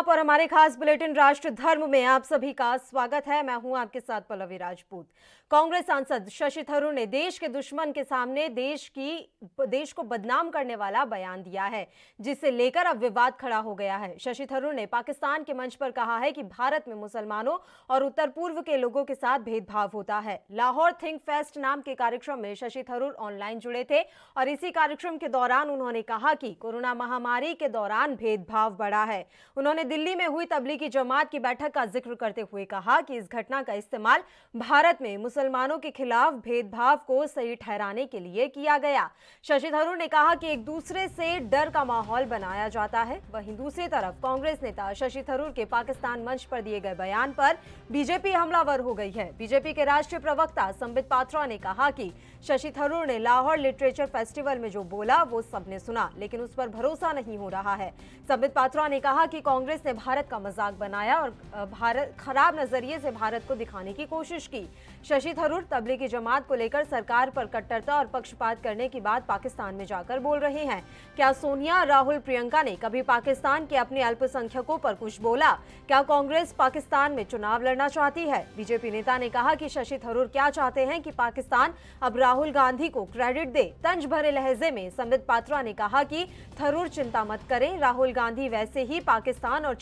आप और हमारे खास बुलेटिन राष्ट्र धर्म में आप सभी का स्वागत है। मैं हूं आपके साथ पल्लवी राजपूत। कांग्रेस सांसद शशि थरूर ने देश के दुश्मन के सामने देश को बदनाम करने वाला बयान दिया है, जिसे लेकर अब विवाद खड़ा हो गया है। शशि थरूर ने पाकिस्तान के मंच पर कहा है कि भारत में मुसलमानों और उत्तर पूर्व के लोगों के साथ भेदभाव होता है। लाहौर थिंक फेस्ट नाम के कार्यक्रम में शशि थरूर ऑनलाइन जुड़े थे और इसी कार्यक्रम के दौरान उन्होंने कहा कि कोरोना महामारी के दौरान भेदभाव बढ़ा है। उन्होंने दिल्ली में हुई तबलीगी जमात की बैठक का जिक्र करते हुए कहा कि इस घटना का इस्तेमाल भारत में मुसलमानों के खिलाफ भेदभाव को सही ठहराने के लिए किया गया। शशि थरूर ने कहा कि एक दूसरे से डर का माहौल बनाया जाता है। वहीं दूसरी तरफ कांग्रेस नेता शशि थरूर के पाकिस्तान मंच पर दिए गए बयान पर बीजेपी हमलावर हो गई है। बीजेपी के राष्ट्रीय प्रवक्ता संबित पात्रा ने कहा कि शशि थरूर ने लाहौर लिटरेचर फेस्टिवल में जो बोला वो सबने सुना, लेकिन उस पर भरोसा नहीं हो रहा है। संबित पात्रा ने कहा कि कांग्रेस ने भारत का मजाक बनाया और खराब नजरिए से भारत को दिखाने की कोशिश की। शशि थरूर तबलीगी जमात को लेकर सरकार पर कट्टरता और पक्षपात करने की बात पाकिस्तान में जाकर बोल रहे हैं। क्या सोनिया, राहुल, प्रियंका ने कभी पाकिस्तान के अपने अल्पसंख्यकों पर कुछ बोला? क्या कांग्रेस पाकिस्तान में चुनाव लड़ना चाहती है? बीजेपी नेता ने कहा कि शशि थरूर क्या चाहते हैं कि पाकिस्तान अब राहुल गांधी को क्रेडिट दे। तंज भरे लहजे में संबित पात्रा ने कहा कि थरूर चिंता मत करें, राहुल गांधी वैसे ही पाकिस्तान और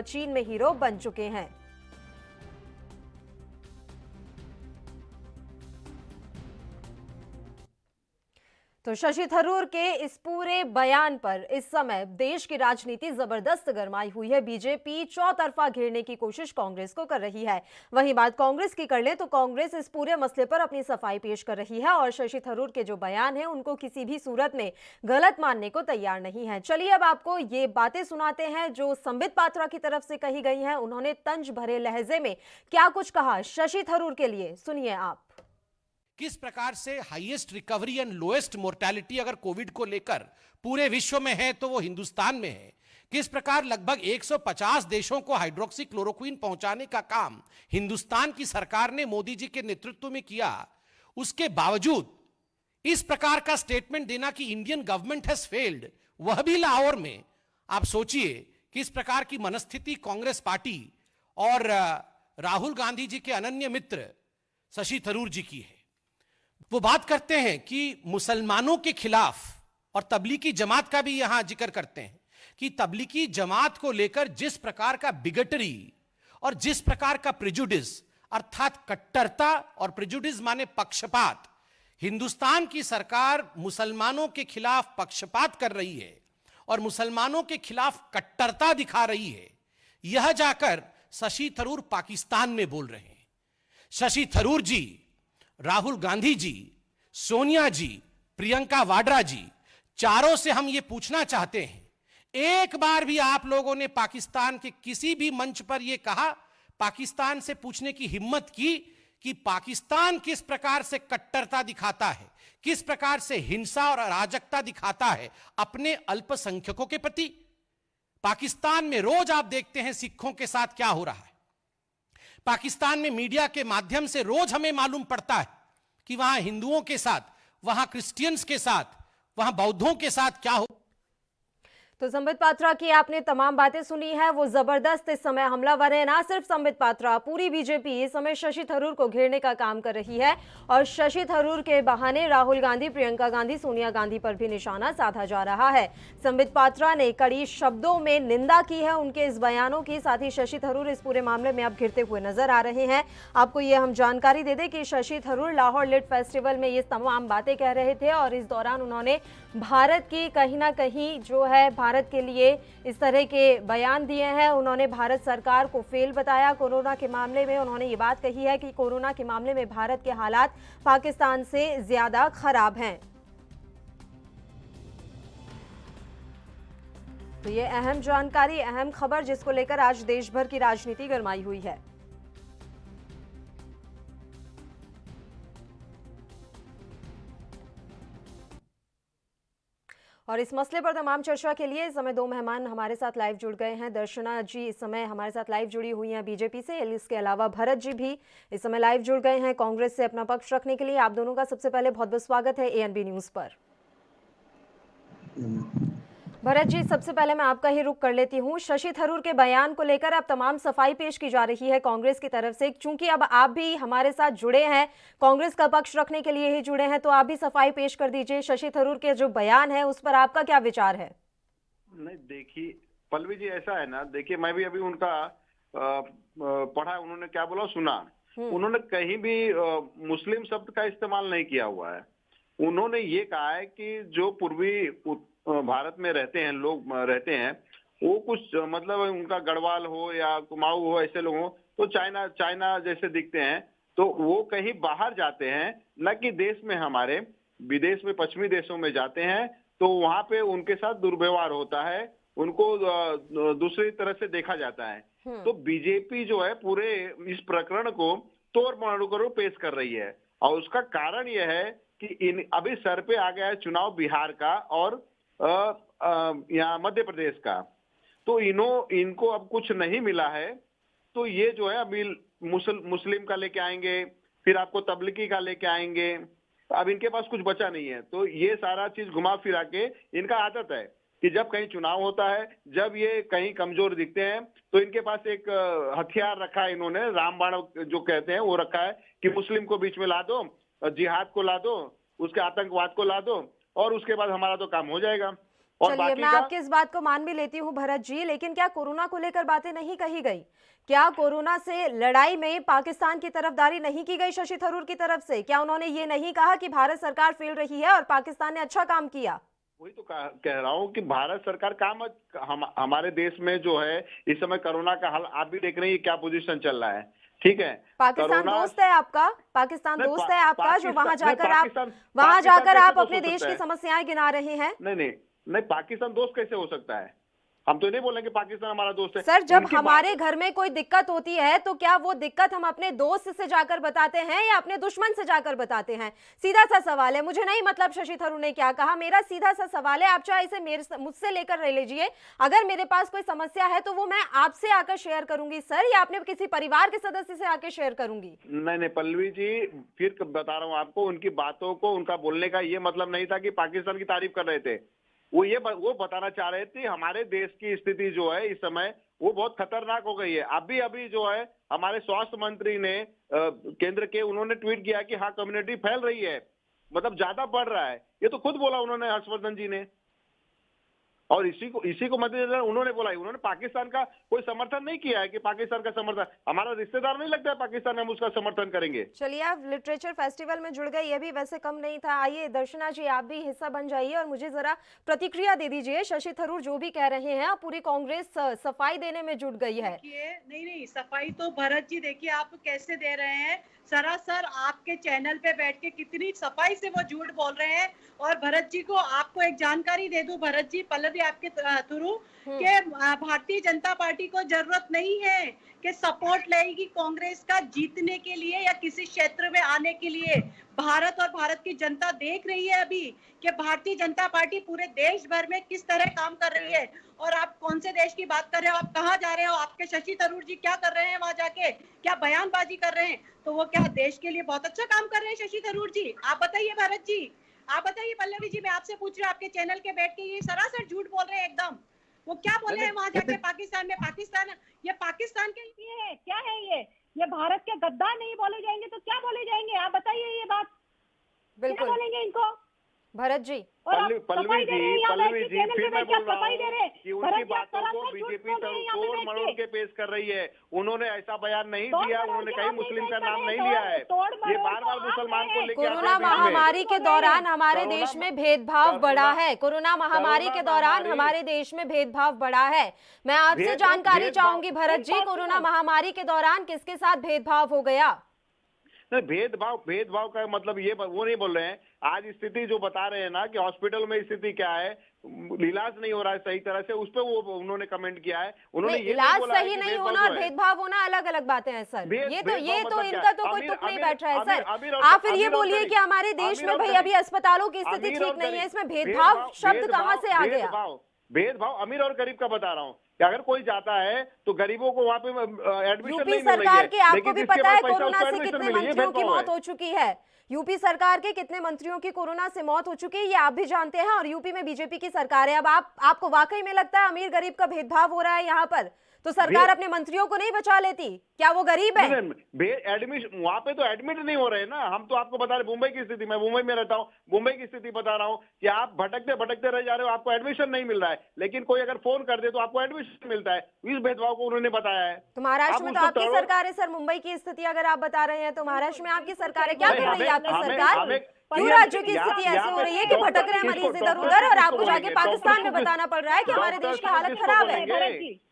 चीन में हीरो बन चुके हैं। तो शशि थरूर के इस पूरे बयान पर इस समय देश की राजनीति जबरदस्त गरमाई हुई है। बीजेपी चौतरफा घेरने की कोशिश कांग्रेस को कर रही है। वहीं बात कांग्रेस की कर ले तो कांग्रेस इस पूरे मसले पर अपनी सफाई पेश कर रही है और शशि थरूर के जो बयान है उनको किसी भी सूरत में गलत मानने को तैयार नहीं है। चलिए अब आपको ये बातें सुनाते हैं जो संबित पात्रा की तरफ से कही गई हैं। उन्होंने तंज भरे लहजे में क्या कुछ कहा शशि थरूर के लिए, सुनिए आप। किस प्रकार से highest recovery and lowest mortality अगर कोविड को लेकर पूरे विश्व में है तो वो हिंदुस्तान में है। किस प्रकार लगभग 150 देशों को हाइड्रोक्सी क्लोरोक्विन पहुंचाने का काम हिंदुस्तान की सरकार ने मोदी जी के नेतृत्व में किया, उसके बावजूद इस प्रकार का स्टेटमेंट देना कि इंडियन गवर्नमेंट हैज फेल्ड, वह भी लाहौर में। आप सोचिए कि इस प्रकार की मनस्थिति कांग्रेस पार्टी और राहुल गांधी जी के अनन्य मित्र शशि थरूर जी की है। वो बात करते हैं कि मुसलमानों के खिलाफ, और तबलीगी जमात का भी यहां जिक्र करते हैं कि तबलीगी जमात को लेकर जिस प्रकार का बिगटरी और जिस प्रकार का प्रिजुडिस अर्थात कट्टरता, और प्रिजुडिस माने पक्षपात, हिंदुस्तान की सरकार मुसलमानों के खिलाफ पक्षपात कर रही है और मुसलमानों के खिलाफ कट्टरता दिखा रही है। यह जाकर शशि थरूर पाकिस्तान में बोल रहे हैं। शशि थरूर जी, राहुल गांधी जी, सोनिया जी, प्रियंका वाड्रा जी, चारों से हम ये पूछना चाहते हैं, एक बार भी आप लोगों ने पाकिस्तान के किसी भी मंच पर यह कहा, पाकिस्तान से पूछने की हिम्मत की कि पाकिस्तान किस प्रकार से कट्टरता दिखाता है, किस प्रकार से हिंसा और अराजकता दिखाता है अपने अल्पसंख्यकों के प्रति? पाकिस्तान में रोज आप देखते हैं सिखों के साथ क्या हो रहा है। पाकिस्तान में मीडिया के माध्यम से रोज हमें मालूम पड़ता है कि वहां हिंदुओं के साथ, वहां क्रिश्चियंस के साथ, वहां बौद्धों के साथ क्या हो। तो संबित पात्रा की आपने तमाम बातें सुनी है। वो जबरदस्त इस समय हमलावर है। ना सिर्फ संबित पात्रा, पूरी बीजेपी इस समय शशि थरूर को घेरने का काम कर रही है और शशि थरूर के बहाने राहुल गांधी, प्रियंका गांधी, सोनिया गांधी पर भी निशाना साधा जा रहा है। संबित पात्रा ने कड़ी शब्दों में निंदा की है उनके इस बयानों की। साथ ही शशि थरूर इस पूरे मामले में अब घिरते हुए नजर आ रहे हैं। आपको ये हम जानकारी दे दें कि शशि थरूर लाहौर लिट फेस्टिवल में ये तमाम बातें कह रहे थे और इस दौरान उन्होंने भारत की कहीं ना कहीं जो है भारत के लिए इस तरह के बयान दिए हैं। उन्होंने भारत सरकार को फेल बताया कोरोना के मामले में। उन्होंने ये बात कही है कि कोरोना के मामले में भारत के हालात पाकिस्तान से ज्यादा खराब हैं। तो ये अहम जानकारी, अहम खबर जिसको लेकर आज देश भर की राजनीति गरमाई हुई है। और इस मसले पर तमाम चर्चा के लिए इस समय दो मेहमान हमारे साथ लाइव जुड़ गए हैं। दर्शना जी इस समय हमारे साथ लाइव जुड़ी हुई हैं बीजेपी से। इसके अलावा भरत जी भी इस समय लाइव जुड़ गए हैं कांग्रेस से अपना पक्ष रखने के लिए। आप दोनों का सबसे पहले बहुत बहुत स्वागत है एएनबी न्यूज पर। भरत जी, सबसे पहले मैं आपका ही रुख कर लेती हूँ। शशि थरूर के बयान को लेकर अब तमाम सफाई पेश की जा रही है कांग्रेस की तरफ से। चूंकि अब आप भी हमारे साथ जुड़े हैं, कांग्रेस का पक्ष रखने के लिए ही जुड़े हैं, तो आप भी सफाई पेश कर दीजिए। शशि थरूर के जो बयान है उस पर आपका क्या विचार है? नहीं देखिए पल्लवी जी, ऐसा है ना, देखिए मैं भी अभी उनका पढ़ा, उन्होंने क्या बोला सुना। उन्होंने कहीं भी मुस्लिम शब्द का इस्तेमाल नहीं किया हुआ है। उन्होंने ये कहा है कि जो पूर्वी भारत में रहते हैं लोग रहते हैं, वो कुछ मतलब उनका गढ़वाल हो या कुमाऊं हो, ऐसे लोग हो तो चाइना चाइना जैसे दिखते हैं, तो वो कहीं बाहर जाते हैं, न कि देश में हमारे विदेश में पश्चिमी देशों में जाते हैं, तो वहां पे उनके साथ दुर्व्यवहार होता है, उनको दूसरी तरह से देखा जाता है। तो बीजेपी जो है पूरे इस प्रकरण को तोड़ मरोड़ कर पेश कर रही है, और उसका कारण यह है कि अभी सर पे आ गया है चुनाव बिहार का और यहाँ मध्य प्रदेश का। तो इनको अब कुछ नहीं मिला है, तो ये जो है अभी मुस्लिम का लेके आएंगे, फिर आपको तबलीगी का लेके आएंगे। अब इनके पास कुछ बचा नहीं है, तो ये सारा चीज घुमा फिरा के इनका आदत है कि जब कहीं चुनाव होता है, जब ये कहीं कमजोर दिखते हैं, तो इनके पास एक हथियार रखा है इन्होंने, रामबाण जो कहते हैं वो रखा है कि मुस्लिम को बीच में ला दो, जिहाद को ला दो, उसके आतंकवाद को ला दो, और उसके बाद हमारा तो काम हो जाएगा। और चलिए, बाकी मैं आपकी इस बात को मान भी लेती हूँ भरत जी, लेकिन क्या कोरोना को लेकर बातें नहीं कही गई? क्या कोरोना से लड़ाई में पाकिस्तान की तरफदारी नहीं की गई शशि थरूर की तरफ से? क्या उन्होंने ये नहीं कहा कि भारत सरकार फेल रही है और पाकिस्तान ने अच्छा काम किया? वही तो कह रहा हूँ कि भारत सरकार काम हमारे देश में जो है इस समय कोरोना का हाल आप भी देख रहे हैं, क्या पोजीशन चल रहा है। ठीक है, पाकिस्तान दोस्त है आपका, पाकिस्तान दोस्त है आपका, जो वहां जाकर आप अपने देश की समस्याएं गिना रहे हैं। नहीं, पाकिस्तान दोस्त कैसे हो सकता है? हम तो नहीं बोलेंगे पाकिस्तान हमारा दोस्त है। सर, जब हमारे घर में कोई दिक्कत होती है तो क्या वो दिक्कत हम अपने दोस्त से जाकर बताते हैं या अपने दुश्मन से जाकर बताते हैं? सीधा सा सवाल है। मुझे नहीं मतलब शशि थरूर ने क्या कहा, मेरा सीधा सा सवाल है। आप चाहे इसे मुझसे लेकर रह लीजिए, अगर मेरे पास कोई समस्या है तो वो मैं आपसे आकर शेयर करूंगी सर, या अपने किसी परिवार के सदस्य से आकर शेयर करूंगी। नहीं पल्लवी जी, फिर बता रहा हूँ आपको, उनकी बातों को, उनका बोलने का ये मतलब नहीं था कि पाकिस्तान की तारीफ कर रहे थे। वो बताना चाह रहे थे हमारे देश की स्थिति जो है इस समय वो बहुत खतरनाक हो गई है। अभी जो है हमारे स्वास्थ्य मंत्री ने केंद्र के, उन्होंने ट्वीट किया कि हाँ कम्युनिटी फैल रही है, मतलब ज्यादा बढ़ रहा है। ये तो खुद बोला उन्होंने, हर्षवर्धन जी ने, और इसी को मद्देनजर उन्होंने बोला, उन्होंने पाकिस्तान का कोई समर्थन नहीं किया है कि पाकिस्तान का समर्थन, हमारा रिश्तेदार नहीं लगता है पाकिस्तान, हम उसका समर्थन करेंगे। चलिए, आप लिटरेचर फेस्टिवल में जुड़ गए, ये भी वैसे कम नहीं था। आइए दर्शना जी, आप भी हिस्सा बन जाइए और मुझे जरा प्रतिक्रिया दे दीजिए। शशि थरूर जो भी कह रहे हैं, पूरी कांग्रेस सफाई देने में जुट गई है। नहीं, सफाई तो भरत जी देखिए आप कैसे दे रहे हैं, सरासर आपके चैनल पे बैठ के कितनी सफाई से वो झूठ बोल रहे हैं। और भरत जी को आपको एक जानकारी दे दूं भरत जी, पल्लवी आपके थ्रू, कि भारतीय जनता पार्टी को जरूरत नहीं है कि सपोर्ट लेगी कांग्रेस का जीतने के लिए या किसी क्षेत्र में आने के लिए। भारत और भारत की जनता देख रही है अभी कि भारतीय जनता पार्टी पूरे देश भर में किस तरह काम कर रही है। और आप कौन से देश की बात कर रहे हो, आप कहाँ जा रहे हो, आपके शशि थरूर जी क्या कर रहे हैं वहां जाके, क्या बयानबाजी कर रहे हैं? तो वो क्या देश के लिए बहुत अच्छा काम कर रहे हैं शशि थरूर जी? आप बताइए भरत जी, आप बताइए पल्लवी जी, मैं आपसे पूछ रही हूँ, आपके चैनल के बैठ के ये सरासर झूठ बोल रहे हैं एकदम। वो क्या बोले हैं वहां जाके पाकिस्तान में? ये पाकिस्तान के लिए है क्या है? ये भारत के गद्दार नहीं बोले जाएंगे तो क्या बोले जाएंगे? आप बताइए ये बात, क्या बोलेंगे इनको भरत जी? पल्लवी जी, फिर मैं बोल रहा हूँ कि उनकी बातों को बीजेपी तोड़ मरोड़ के पेश कर रही है। उन्होंने ऐसा बयान नहीं दिया, उन्होंने कहीं मुस्लिम का नाम नहीं लिया है। ये बार मुसलमान को लेकर कोरोना महामारी के दौरान हमारे देश में भेदभाव बढ़ा है। कोरोना महामारी के दौरान हमारे देश में भेदभाव बढ़ा है। मैं आपसे जानकारी चाहूंगी भरत जी, कोरोना महामारी के दौरान किसके साथ भेदभाव हो गया? भेदभाव का मतलब ये वो नहीं बोल रहे हैं। आज स्थिति जो बता रहे हैं ना कि हॉस्पिटल में स्थिति क्या है, इलाज नहीं हो रहा है सही तरह से, उस पर वो उन्होंने कमेंट किया है। उन्होंने ये इलाज सही नहीं होना और भेदभाव होना अलग अलग बातें हैं सर। ये तो इनका तो कोई तुक नहीं बैठ रहा है सर। आप फिर ये बोलिए कि हमारे देश में भाई अभी अस्पतालों की स्थिति ठीक नहीं है, इसमें भेदभाव शब्द कहाँ से आ गया? भेदभाव अमीर और गरीब का बता रहा हूँ कि अगर कोई जाता है तो गरीबों को वहां पे एडमिशन यूपी नहीं मिल रही सरकार है, की, आपको लेकिन भी जिसके पता है पास पैसा कोरोना उसको से एडमिशन कितने मिली है। मंत्रियों की भेदभाव मौत है। हो चुकी है। यूपी सरकार के कितने मंत्रियों की कोरोना से मौत हो चुकी है, ये आप भी जानते हैं। और यूपी में बीजेपी की सरकार है। अब आपको वाकई में लगता है अमीर गरीब का भेदभाव हो रहा है यहाँ पर? तो सरकार अपने मंत्रियों को नहीं बचा लेती? क्या वो गरीब है? एडमिशन वहां पे तो एडमिट नहीं हो रहे ना। हम तो आपको बता रहे मुंबई की स्थिति, मैं मुंबई में रहता हूँ, मुंबई की स्थिति बता रहा हूँ कि आप भटकते भटकते रह जा रहे हो, आपको एडमिशन नहीं मिल रहा है, लेकिन कोई अगर फोन कर दे तो आपको एडमिशन मिलता है। इस भेदभाव को उन्होंने बताया है। तो महाराष्ट्र आप में तो उसको आपकी सरकार है सर। मुंबई की स्थिति अगर आप बता रहे हैं तो महाराष्ट्र में आपकी सरकार है। क्या कर रही है आपकी सरकार? क्यों राज्यों की स्थिति ऐसे हो रही है कि भटक रहे हैं मरीज इधर उधर और आपको जाके पाकिस्तान में बताना पड़ रहा है कि हमारे देश की हालत खराब है?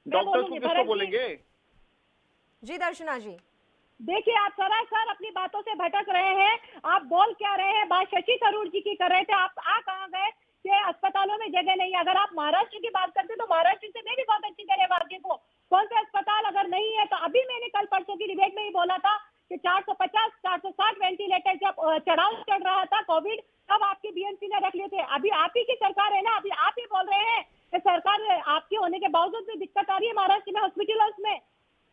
डॉक्टर्स को किसको बोलेंगे? जी दर्शना जी, देखिए, आप सरासर अपनी बातों से भटक रहे हैं। आप बोल क्या रहे हैं? बात शशि थरूर जी की कर रहे थे। आप कहाँ गए कि अस्पतालों में जगह नहीं है? अगर आप महाराष्ट्र की बात करते तो महाराष्ट्र से मैं भी बहुत अच्छी तरह वाकिफ हूँ। कौन से अस्पताल अगर नहीं है तो अभी मैंने कल परसों की डिबेट में ही बोला था कि 450 460 वेंटिलेटर जब चढ़ाव चढ़ रहा था कोविड, तब आपकी बीएमसी ने रख लिए थे। अभी आप ही की सरकार है ना, अभी आप ही बोल रहे हैं कि सरकार आपकी होने के बावजूद भी दिक्कत आ रही है महाराष्ट्र में हॉस्पिटलों में।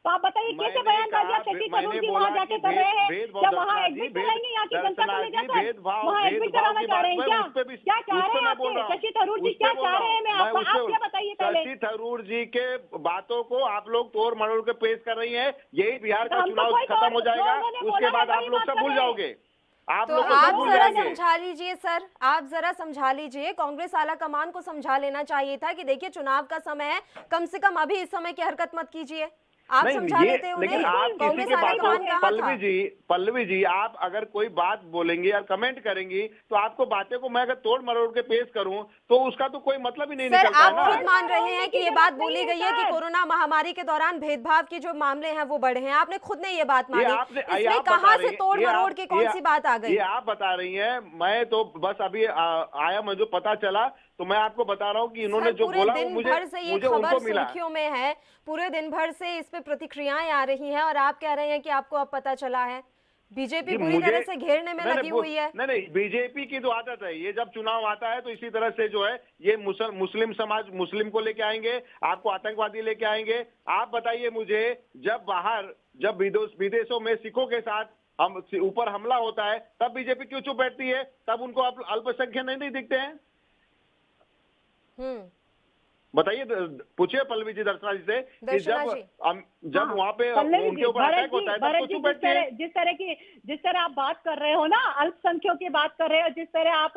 तो आप बताइए कैसे बयानबाजी आप शशि थरूर जी वहाँ जाके कर रहे हैं? जब वहाँ एडमिट कराएंगे यहाँ की जनता को ले जाकर वहाँ एडमिट कराना चाह रहे हैं क्या? क्या चाह रहे हैं आप शशि थरूर जी? क्या चाह रहे हैं? मैं आपको आप क्या बताइए पहले। शशि थरूर जी के बातों को आप लोग तोड़ मरोड़ के पेश कर रही हैं। यही बिहार का चुनाव खत्म हो जाएगा, उसके बाद आप लोग सब भूल जाओगे। आप तो लोग को आप सब भूल जरा जाएंगे। समझा लीजिए सर, आप जरा समझा लीजिए। कांग्रेस आला कमान को समझा लेना चाहिए था कि देखिए चुनाव का समय है, कम से कम अभी इस समय की हरकत मत कीजिए। आप नहीं, समझा लेते हो। लेकिन नहीं, आप किसी कांग्रेस के आला बातों कमान कहा था। पल्लवी जी आप अगर कोई बात बोलेंगी या कमेंट करेंगी तो आपको बातें को मैं अगर तोड़ मरोड़ के पेश करूं तो उसका तो कोई मतलब ही नहीं सर निकलता है आप ना। खुद मान रहे हैं कि ये बात बोली गई है कि सर। कोरोना महामारी के दौरान भेदभाव के जो मामले हैं वो बढ़े हैं। आपने खुद ने ये बात ये मानी। आपने ये इसमें आप बता कहां रही से हैं, तोड़ ये मरोड़ आप- की कौन ये- सी बात आ गई? ये आप बता रही हैं। मैं तो बस अभी आया, मुझे पता चला तो मैं आपको बता रहा हूँ कि इन्होंने सर, जो पूरे बोला वो दिन मुझे भर से ये मुझे खबर उनको मिला। सुर्खियों में है। पूरे दिन भर से इस पे प्रतिक्रियाएं आ रही हैं और आप कह रहे हैं कि आपको अब पता चला है। बीजेपी जी, पूरी मुझे- तरह से घेरने में लगी हुई है। नहीं, बीजेपी की तो आदत है, ये जब चुनाव आता है तो इसी तरह से जो है ये मुस्लिम समाज, मुस्लिम को लेके आएंगे, आपको आतंकवादी लेके आएंगे। आप बताइए मुझे, जब विदेशों में सिखों के साथ हम ऊपर हमला होता है तब बीजेपी क्यों चुप बैठती है? तब उनको अल्पसंख्यक नहीं दिखते हैं? बताइए, पूछिए पल्लवी जी दर्शना जी से कि दर्शना जी। जब वहां पे पल्लवी उनके जी, ऊपर भरत अटैक जी, होता है तब भरत तो जी, चुप बैठती है। जिस तरह आप बात कर रहे हो ना, अल्पसंख्यकों की बात कर रहे हो, जिस तरह आप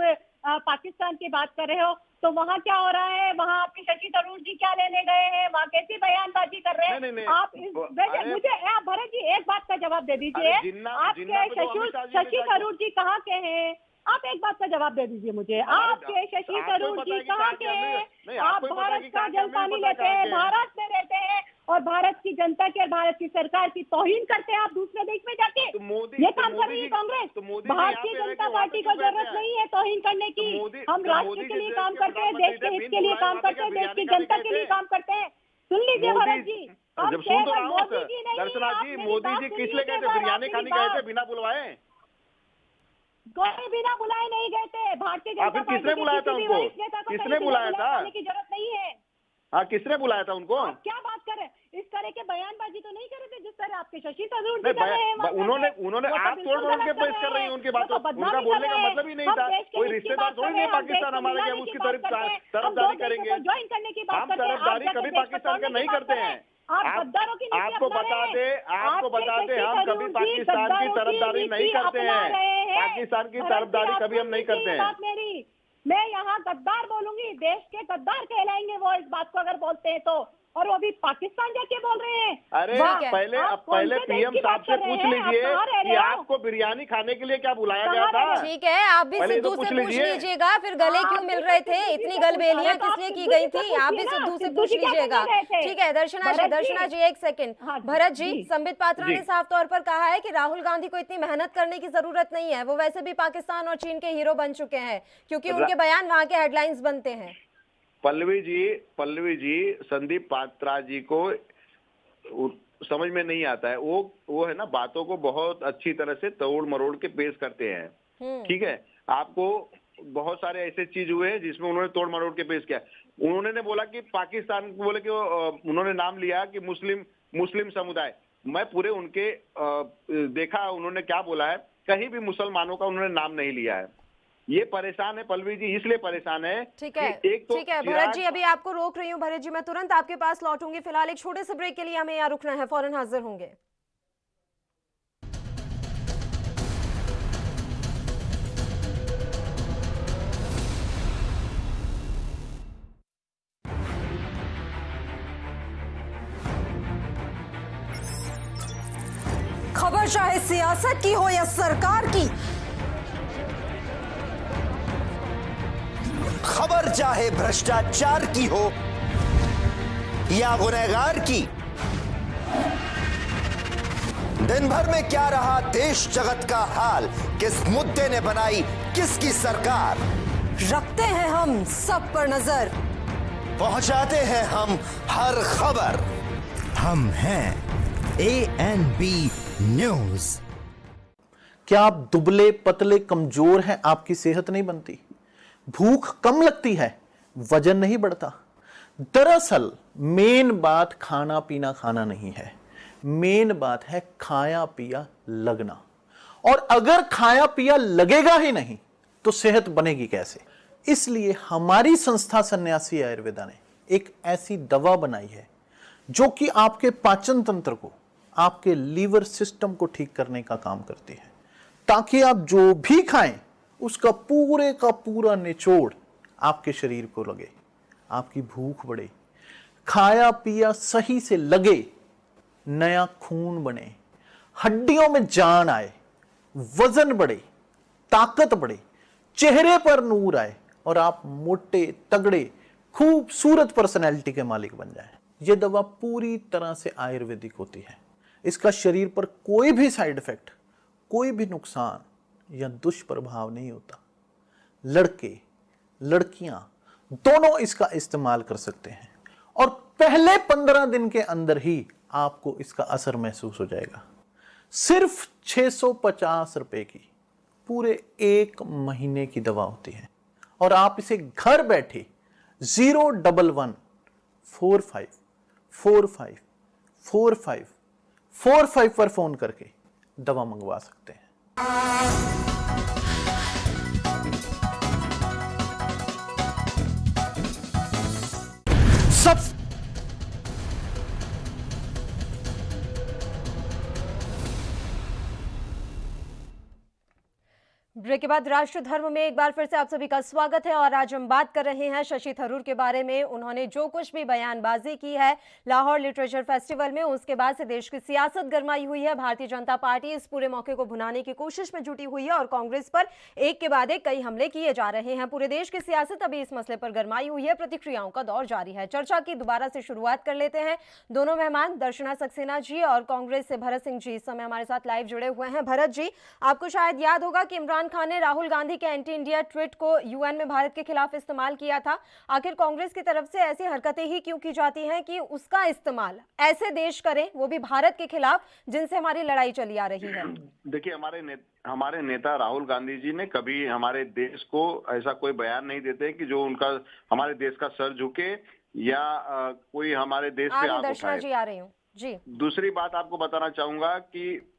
पाकिस्तान की बात कर रहे हो, तो वहाँ क्या हो रहा है? वहाँ आपके शशि थरूर जी क्या लेने गए हैं? वहाँ कैसी बयानबाजी कर रहे हैं? नहीं, आप अरे- मुझे आप भरत जी एक बात का जवाब दे दीजिए। अरे जिन्ना पे तो अमित शाह जी ने शशि जाके- थरूर जी कहाँ के हैं? आप एक बात का जवाब दे दीजिए मुझे। आपके शशि आपको थरूर पता जी है कि कहाँ कहाँ के के हैं? नहीं, आप आपको पता है भारत कि का कहाँ के, जल हमें पानी पता लेते कहाँ हैं, के हैं। भारत में रहते हैं और भारत की जनता की और भारत की सरकार की तौहीन करते हैं आप दूसरे देश में जाके। तो मोदी- ये तो काम कर मोदी रही है जी- कांग्रेस। तो मोदी जी भारतीय यहाँ पे रह जनता के वहाँ पार्टी पे को क्यों बैठे जरूरत हैं? नहीं है तौहीन करने की। तो मोदी- हम तो राष्ट्र मोदी के जी लिए देश काम के करते हैं, देश के प्रधानमंत्री हित थे, के लिए बिन काम बुलाए करते हैं, वहाँ पे देश की बिरयानी जनता खाने के लिए गए काम करते हैं। सुन लीजिए मोदी- भरत जी, हम जब सुन तो केवल रहा हूँ मोदी जी नहीं, दर्शना आप जी, मेरी मोदी बात जी सुन किस लिए गए लीजिए, थे? आप बिरयानी मेरी खाने गए थे बात- बिना बुलवाए? कोई बिना बुलाए नहीं गए थे। भारतीय जनता फिर पार्टी किसने के बुलाया किसी था भी उनको? वरिष्ठ नेता को किसने कहीं भी बुलाया था? जाने की जरूरत नहीं है। हाँ, किसने बुलाया था उनको? आप क्या बात कर रहे हैं? इस तरह के बयानबाजी तो नहीं कर रहे थे जिस तरह आपके शशि थरूर जी नहीं, कर रहे हैं वहाँ उन्होंने जाके। उन्होंने वो तो आप बिल्कुल तोड़ मरोड़ के गलत कर पेश कर रही हैं उनकी वो तो बातों। बदनामी उनका कर बोलने का रहे हैं। मतलब ही नहीं हम था। देश के कोई हित की रिश्तेदार बात थोड़ी कर नहीं रहे हैं, हम पाकिस्तान देश को हमारे मिलाने क्या की उसकी बात करते हैं, हम तरफदारी दो करेंगे। देशों को ज्वाइन करने की बात हम करते हैं, आप तरफदारी जाके कभी देश को पाकिस्तान का तोड़ने नहीं की बात करते कर रहे हैं। आप गद्दारों की नीति आपको अपना बता रहे दे हैं। आपको आपके बता दे शशि हम थरूर कभी जी पाकिस्तान की गद्दारों तरफदारी नीति नहीं करते अपना हैं। रहे हैं। पाकिस्तान की भरत जी, तरफदारी आप कभी हम सुन नहीं लीजिए करते ये हैं। बात मेरी। मैं यहाँ गद्दार बोलूंगी, देश के गद्दार कहलाएंगे वो इस बात को अगर बोलते हैं तो। और वो भी पाकिस्तान जाके बोल रहे हैं। अरे वाह, पहले आप कौन पहले से देश पीएम की साहब बात से कर रहे पूछ हैं? आप लीजिए कहाँ रह कि रहे हो? आपको बिरयानी खाने के लिए क्या बुलाया कहाँ गया रह रहे था? हो? ठीक है, आप भी पहले तो सिद्धू पूछ से पूछ लीजिए। लीजिएगा फिर गले क्यों मिल रहे थे, इतनी गलबेलियां किस लिए की गई थी, आप भी सिद्धू से पूछ लीजिएगा। ठीक है दर्शना जी एक सेकंड। हाँ, भरत जी, जी। संबित पात्रा जी। ने साफ तौर पर कहा है कि राहुल गांधी को इतनी मेहनत करने की जरूरत नहीं है, वो वैसे भी पाकिस्तान और चीन के हीरो बन चुके हैं क्योंकि उनके बयान वहां के हेडलाइंस बनते हैं। पल्लवी जी संदीप पात्रा जी को समझ में नहीं आता है। वो है ना, बातों को बहुत अच्छी तरह से तोड़ मरोड़ के पेश करते हैं। ठीक है, आपको बहुत सारे ऐसे चीज हुए हैं जिसमें उन्होंने तोड़ मरोड़ के पेश किया। उन्होंने बोला कि पाकिस्तान बोले कि उन्होंने नाम लिया कि मुस्लिम समुदाय। मैं पूरे उनके देखा उन्होंने क्या बोला है, कहीं भी मुसलमानों का उन्होंने नाम नहीं लिया है। ये परेशान है पल्लवी जी, इसलिए परेशान है ठीक है, कि एक तो ठीक है भरत जी, अभी आपको रोक रही हूँ भरत जी, मैं तुरंत आपके पास लौटूंगी। फिलहाल एक छोटे से ब्रेक के लिए हमें यहाँ रुकना है, फौरन हाजिर होंगे। खबर चाहे सियासत की हो या सरकार की, खबर चाहे भ्रष्टाचार की हो या गुनहगार की, दिन भर में क्या रहा देश जगत का हाल, किस मुद्दे ने बनाई किसकी सरकार, रखते हैं हम सब पर नजर, पहुंचाते हैं हम हर खबर। हम हैं ANB न्यूज। क्या आप दुबले पतले कमजोर हैं, आपकी सेहत नहीं बनती, भूख कम लगती है, वजन नहीं बढ़ता? दरअसल मेन बात खाना पीना खाना नहीं है, मेन बात है खाया पिया लगना। और अगर खाया पिया लगेगा ही नहीं तो सेहत बनेगी कैसे? इसलिए हमारी संस्था सन्यासी आयुर्वेदा ने एक ऐसी दवा बनाई है जो कि आपके पाचन तंत्र को, आपके लीवर सिस्टम को ठीक करने का काम करती है, ताकि आप जो भी खाएं उसका पूरे का पूरा निचोड़ आपके शरीर को लगे, आपकी भूख बढ़े, खाया पिया सही से लगे, नया खून बने, हड्डियों में जान आए, वजन बढ़े, ताकत बढ़े, चेहरे पर नूर आए और आप मोटे तगड़े खूबसूरत पर्सनैलिटी के मालिक बन जाएं। यह दवा पूरी तरह से आयुर्वेदिक होती है। इसका शरीर पर कोई भी साइड इफेक्ट, कोई भी नुकसान या दुष्प्रभाव नहीं होता। लड़के लड़कियां दोनों इसका इस्तेमाल कर सकते हैं और पहले 15 दिन के अंदर ही आपको इसका असर महसूस हो जाएगा। सिर्फ 650 रुपए की पूरे 1 महीने की दवा होती है और आप इसे घर बैठे 01145454545 पर फोन करके दवा मंगवा सकते हैं। सब ब्रेक के बाद राष्ट्र धर्म में एक बार फिर से आप सभी का स्वागत है और आज हम बात कर रहे हैं शशि थरूर के बारे में। उन्होंने जो कुछ भी बयानबाजी की है लाहौर लिटरेचर फेस्टिवल में, उसके बाद से देश की सियासत गरमाई हुई है। भारतीय जनता पार्टी इस पूरे मौके को भुनाने की कोशिश में जुटी हुई है और कांग्रेस पर एक के बाद एक कई हमले किए जा रहे हैं। पूरे देश की सियासत अभी इस मसले पर गरमाई हुई है, प्रतिक्रियाओं का दौर जारी है। चर्चा की दोबारा से शुरुआत कर लेते हैं। दोनों मेहमान दर्शना सक्सेना जी और कांग्रेस से भरत सिंह जी इस समय हमारे साथ लाइव जुड़े हुए हैं। भरत जी, आपको शायद याद होगा कि इमरान खान ने राहुल गांधी के एंटी इंडिया ट्वीट को यूएन में भारत के खिलाफ इस्तेमाल किया था। आखिर कांग्रेस की तरफ से ऐसी हरकतें ही क्यों की जाती हैं कि उसका इस्तेमाल ऐसे देश करें, वो भी भारत के खिलाफ जिनसे हमारी लड़ाई चली आ रही है? देखिए, हमारे नेता राहुल गांधी जी ने कभी हमारे देश को ऐसा कोई बयान नहीं देते कि जो उनका हमारे देश का सर झुके या कोई हमारे देश पे आग उठाए। जी आ रही हूँ जी। दूसरी बात आपको बताना चाहूंगा कि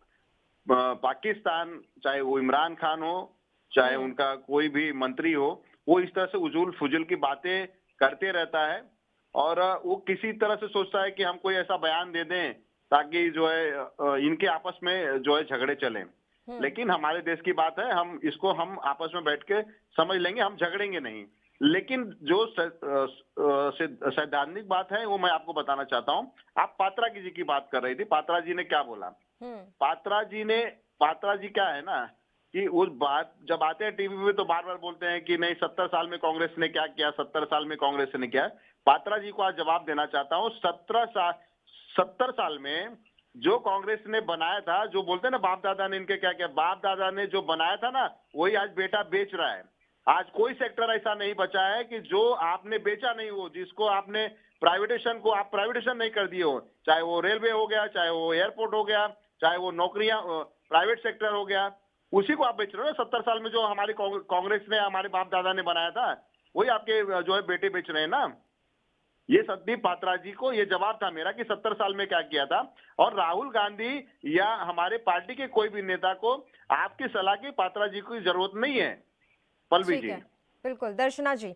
पाकिस्तान, चाहे वो इमरान खान हो चाहे उनका कोई भी मंत्री हो, वो इस तरह से उजूल फुजूल की बातें करते रहता है और वो किसी तरह से सोचता है कि हम कोई ऐसा बयान दे दें ताकि जो है इनके आपस में जो है झगड़े चलें। लेकिन हमारे देश की बात है, हम आपस में बैठ के समझ लेंगे, हम झगड़ेंगे नहीं। लेकिन जो सैद्धांतिक बात है वो मैं आपको बताना चाहता हूँ। आप पात्रा जी की बात कर रही थी, पात्रा जी ने क्या बोला? पात्रा जी क्या है ना कि उस बात जब आते हैं टीवी पे तो बार बार बोलते हैं कि नहीं 70 साल में कांग्रेस ने क्या किया, 70 साल में कांग्रेस ने क्या। पात्रा जी को आज जवाब देना चाहता हूँ। 70 साल में जो कांग्रेस ने बनाया था, जो बोलते हैं ना बाप दादा ने इनके क्या किया, बाप दादा ने जो बनाया था ना वही आज बेटा बेच रहा है। आज कोई सेक्टर ऐसा नहीं बचा है कि जो आपने बेचा नहीं हो, जिसको आपने प्राइवेटेशन नहीं कर दिए हो। चाहे वो रेलवे हो गया, चाहे वो एयरपोर्ट हो गया, चाहे वो नौकरियां प्राइवेट सेक्टर हो गया, उसी को आप बेच रहे हो। 70 साल में जो हमारी कांग्रेस ने, हमारे बाप दादा ने बनाया था वही आपके जो है बेटे बेच रहे हैं ना। ये संदीप पात्रा जी को ये जवाब था मेरा कि 70 साल में क्या किया था। और राहुल गांधी या हमारे पार्टी के कोई भी नेता को आपकी सलाह की पात्रा जी को जरूरत नहीं है। पल्लवी ठीक जी, है, बिल्कुल। दर्शना जी,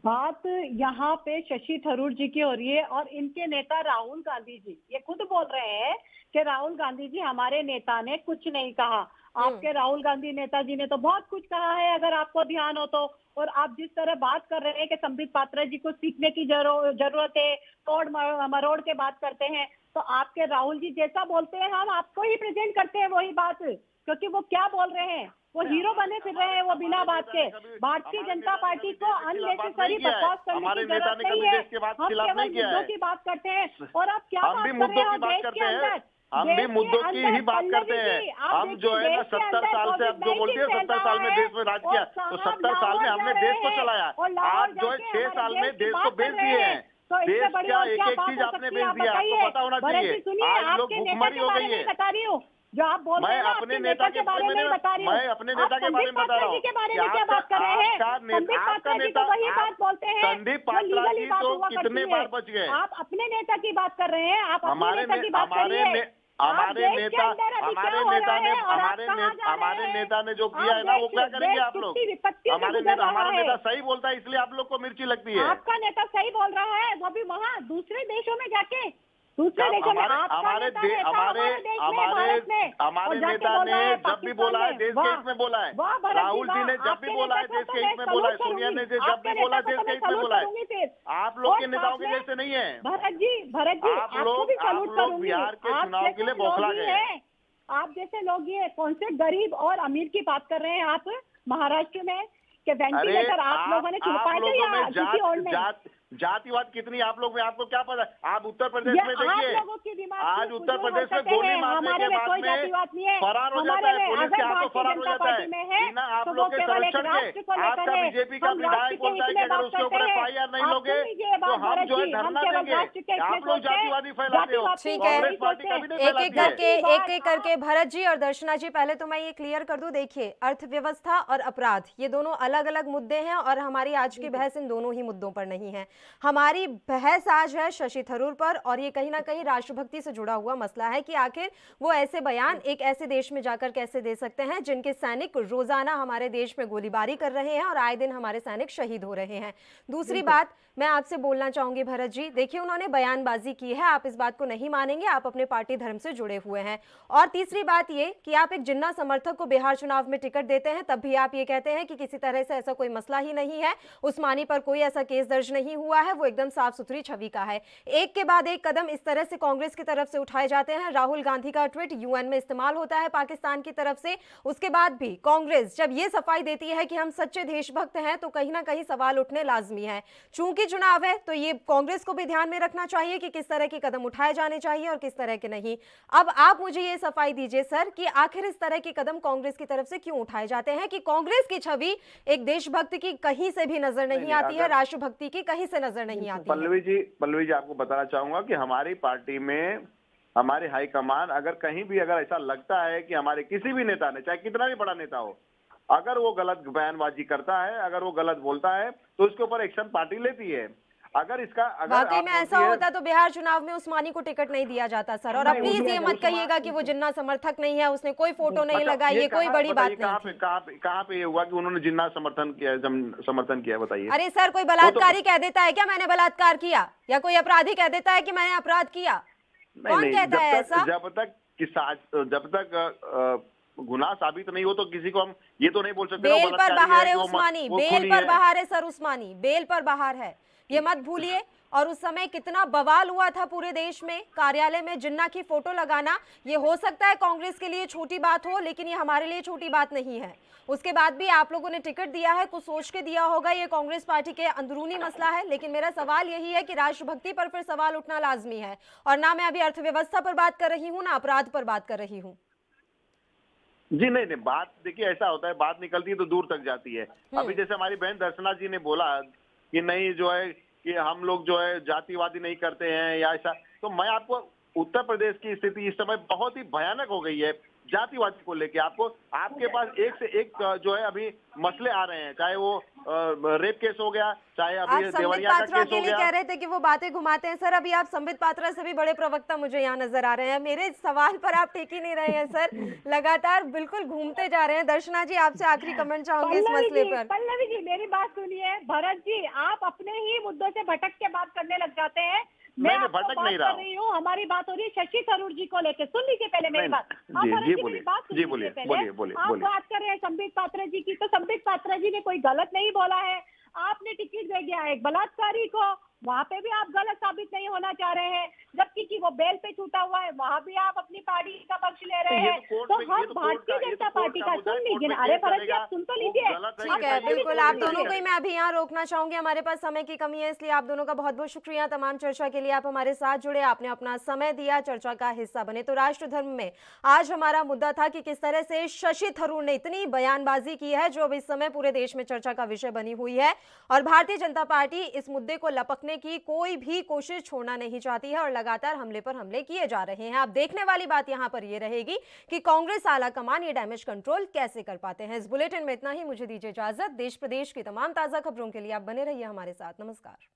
बात यहाँ पे शशि थरूर जी की हो रही है और इनके नेता राहुल गांधी जी ये खुद बोल रहे हैं कि राहुल गांधी जी हमारे नेता ने कुछ नहीं कहा। आपके राहुल गांधी नेताजी ने तो बहुत कुछ कहा है, अगर आपको ध्यान हो तो। और आप जिस तरह बात कर रहे हैं कि संबित पात्रा जी को सीखने की जरूरत है, तोड़ मरोड़ के बात करते हैं, तो आपके राहुल जी जैसा बोलते हैं हम आपको ही प्रेजेंट करते हैं वही बात, क्योंकि वो क्या बोल रहे हैं, वो हीरो बने फिर रहे हैं वो बिना बात के। भारतीय जनता पार्टी को अननेसेसरी बकवास करने की जरूरत नहीं है। हम केवल मुद्दों की बात करते हैं और आप क्या बात कर रहे हो देश के अंदर। हम भी मुद्दों की ही बात करते हैं। हम जो है ना 70 साल से आप जो बोलते हैं 70 साल में देश में राज किया, तो 70 साल में हमने देश को चलाया। आप जो है 6 साल में देश को बेच दिए हैं। देश क्या एक एक चीज आपने बेच दिया, आपको पता होना चाहिए। आज लोग भूखमरी हो गई है। बता रही हूँ जो आप बोल रहे हैं मैं अपने नेता के बारे में बता रही हूँ। मैं अपने नेता के बारे में बता रहा हूँ के बारे में क्या बात कर रहे हैं। आपका नेता वही बात बोलते हैं। संदीप पात्रा जी तो कितने बार बच गए। आप अपने नेता की बात कर रहे हैं, आप अपने नेता की बात कर रहे हैं। हमारे नेता ने जो किया है ना वो क्या करेंगे आप लोग। हमारा नेता सही बोलता है इसलिए आप लोग को मिर्ची लगती है। आपका नेता सही बोल रहा है, वो भी वहाँ दूसरे देशों में जाके, दूसरे देशों में। हमारे नेता ने जब भी बोला है देश के हित में बोला है। राहुल जी ने जब भी बोला है देश के हित में बोला है। सोनिया ने जब भी बोला है देश के हित में बोला है। आप लोग के नेताओं के जैसे नहीं है। भरत जी आप लोग बिहार के चुनाव के लिए बौखला गए। आप जैसे लोग ये कौन से गरीब और अमीर की बात कर रहे हैं आप महाराष्ट्र में कि वेंटिलेटर आप लोगों ने छुपाए थे या किसी और ने। जातिवाद कितनी आप लोग में, आपको क्या पता। आप उत्तर प्रदेश में देखिए, आज उत्तर प्रदेश में गोली मारने के बाद में फरार हो जाता है पुलिस के हाथों, फरार हो जाता है बिना आप लोग के संरक्षण के। आपका बीजेपी का विधायक बोलता है कि अगर उसके ऊपर FIR नहीं लोगे तो हम जो है धरना देंगे। आप लोग जातिवादी फैलाते हो। ठीक है, कांग्रेस पार्टी कभी नहीं एक एक करके भरत जी और दर्शना जी, पहले तो मैं ये क्लियर कर दूं, देखिए अर्थव्यवस्था और अपराध ये दोनों अलग अलग मुद्दे हैं और हमारी आज की बहस इन दोनों ही मुद्दों पर नहीं है। हमारी बहस आज है शशि थरूर पर और ये कहीं ना कहीं राष्ट्रभक्ति से जुड़ा हुआ मसला है कि आखिर वो ऐसे बयान एक ऐसे देश में जाकर कैसे दे सकते हैं जिनके सैनिक रोजाना हमारे देश में गोलीबारी कर रहे हैं और आए दिन हमारे सैनिक शहीद हो रहे हैं। दूसरी बात मैं आपसे बोलना चाहूंगी भरत जी, देखिए उन्होंने बयानबाजी की है, आप इस बात को नहीं मानेंगे, आप अपने पार्टी धर्म से जुड़े हुए हैं। और तीसरी बात ये कि आप एक जिन्ना समर्थक को बिहार चुनाव में टिकट देते हैं, तब भी आप ये कहते हैं कि किसी तरह से ऐसा कोई मसला ही नहीं है, उस्मानी पर कोई ऐसा केस दर्ज नहीं हुआ है, वो एकदम साफ सुथरी छवि का है। एक के बाद एक कदम इस तरह से कांग्रेस की तरफ से उठाए जाते हैं। राहुल गांधी का ट्वीट UN में इस्तेमाल होता है पाकिस्तान की तरफ से, उसके बाद भी कांग्रेस जब ये सफाई देती है कि हम सच्चे देशभक्त हैं तो कहीं ना कहीं सवाल उठने लाजमी है। चूंकि चुनाव है तो ये कांग्रेस को भी ध्यान में रखना चाहिए कि किस तरह के कदम उठाए जाने चाहिए और किस तरह के नहीं। अब आप मुझे ये सफाई दीजिए सर कि आखिर इस तरह के कदम कांग्रेस की तरफ से क्यों उठाए जाते हैं कि कांग्रेस की छवि एक देशभक्त की कहीं से भी नजर नहीं आती है, राष्ट्रभक्ति की कहीं से नजर नहीं आती है। पल्लवी जी आपको बताना चाहूंगा कि हमारी पार्टी में हमारे हाईकमान अगर कहीं भी अगर ऐसा लगता है कि हमारे किसी भी नेता ने, चाहे कितना भी बड़ा नेता हो, अगर वो गलत बयानबाजी करता है, अगर वो गलत बोलता है तो उसके ऊपर एक्शन पार्टी लेती है। अगर इसका वाकई में ऐसा होता तो बिहार चुनाव में उस्मानी को टिकट नहीं दिया जाता सर। और अब प्लीज ये मत कहिएगा कि वो जिन्ना समर्थक नहीं है, उसने कोई फोटो नहीं लगाई, ये कोई बड़ी बात नहीं। कहाँ पे ये हुआ कि उन्होंने जिन्ना समर्थन किया बताइए। अरे सर कोई बलात्कारी कह देता है क्या मैंने बलात्कार किया, या कोई अपराधी कह देता है कि मैंने अपराध किया? कौन कहता है ऐसा? जब तक गुनाह साबित नहीं हो तो किसी को हम ये तो नहीं बोल सकते। बेल पर बाहर है उस्मानी, बेल पर बाहर है सर, उस्मानी बेल पर बाहर है, ये मत भूलिए। और उस समय कितना बवाल हुआ था पूरे देश में, कार्यालय में जिन्ना की फोटो लगाना। ये हो सकता है कांग्रेस के लिए छोटी बात हो, लेकिन ये हमारे लिए छोटी बात नहीं है। उसके बाद भी आप लोगों ने टिकट दिया है, कुछ सोच के दिया होगा, ये कांग्रेस पार्टी के अंदरूनी मसला है। लेकिन मेरा सवाल यही है कि राष्ट्रभक्ति पर फिर सवाल उठना लाजमी है। और ना मैं अभी अर्थव्यवस्था पर बात कर रही हूँ, ना अपराध पर बात कर रही हूँ। जी नहीं, बात देखिए ऐसा होता है, बात निकलती है तो दूर तक जाती है। अभी जैसे हमारी बहन दर्शना जी ने बोला कि नहीं जो है कि हम लोग जो है जातिवादी नहीं करते हैं या ऐसा, तो मैं आपको उत्तर प्रदेश की स्थिति इस समय बहुत ही भयानक हो गई है जातिवाद को लेके। आपके पास एक से एक जो है अभी मसले आ रहे हैं, चाहे वो रेप केस हो गया, चाहे आप अभी संबित देवरिया का पात्रा केस के हो लिए गया। कह रहे थे कि वो बातें घुमाते हैं सर। अभी आप संबित पात्रा से भी बड़े प्रवक्ता मुझे यहाँ नजर आ रहे हैं। मेरे सवाल पर आप टिक ही नहीं रहे हैं सर, लगातार बिल्कुल घूमते जा रहे हैं। दर्शना जी, आपसे आखिरी कमेंट चाहूंगी इस मसले पर। पल्लवी जी मेरी बात सुनिए। भरत जी आप अपने ही मुद्दों से भटक के बात करने लग जाते हैं। मैं नहीं, आपको भटक बात नहीं कर रहा रही हूँ, हमारी बात हो रही है शशि थरूर जी को लेकर। सुन लीजिए पहले मेरी बात। आप जी, भरत जी, जी बोलिए। मेरी बात सुन जी, लीजिए बोलिए, पहले। बोलिए, आप बोलिए। बात कर रहे हैं संबित पात्रा जी की, तो संबित पात्रा जी ने कोई गलत नहीं बोला है। आपने टिकट दे दिया एक बलात्कारी को, वहाँ पे भी आप गलत साबित नहीं होना चाह रहे हैं। जबकि कि वो बेल पे छूटा हुआ है, वहाँ भी आप अपनी पार्टी का पक्ष ले रहे हैं। तो हम भारतीय जनता पार्टी का सुन लीजिए ना। अरे भरत जी आप सुन तो लीजिए। ठीक है, बिल्कुल आप दोनों को ही मैं अभी यहाँ रोकना चाहूंगी। हमारे पास समय की कमी है, इसलिए आप दोनों का बहुत बहुत शुक्रिया। तमाम चर्चा के लिए आप हमारे साथ जुड़े, आपने अपना समय दिया, चर्चा का हिस्सा बने। तो राष्ट्र धर्म में आज हमारा मुद्दा था कि किस तरह से शशि थरूर ने इतनी बयानबाजी की है जो अब इस समय पूरे देश में चर्चा का विषय बनी हुई है, और भारतीय जनता पार्टी इस मुद्दे को लपकने की कोई भी कोशिश छोड़ना नहीं चाहती है और लगातार हमले पर हमले किए जा रहे हैं। अब देखने वाली बात यहां पर यह रहेगी कि कांग्रेस आला कमान ये डैमेज कंट्रोल कैसे कर पाते हैं। इस बुलेटिन में इतना ही, मुझे दीजिए इजाजत। देश प्रदेश की तमाम ताजा खबरों के लिए आप बने रहिए हमारे साथ। नमस्कार।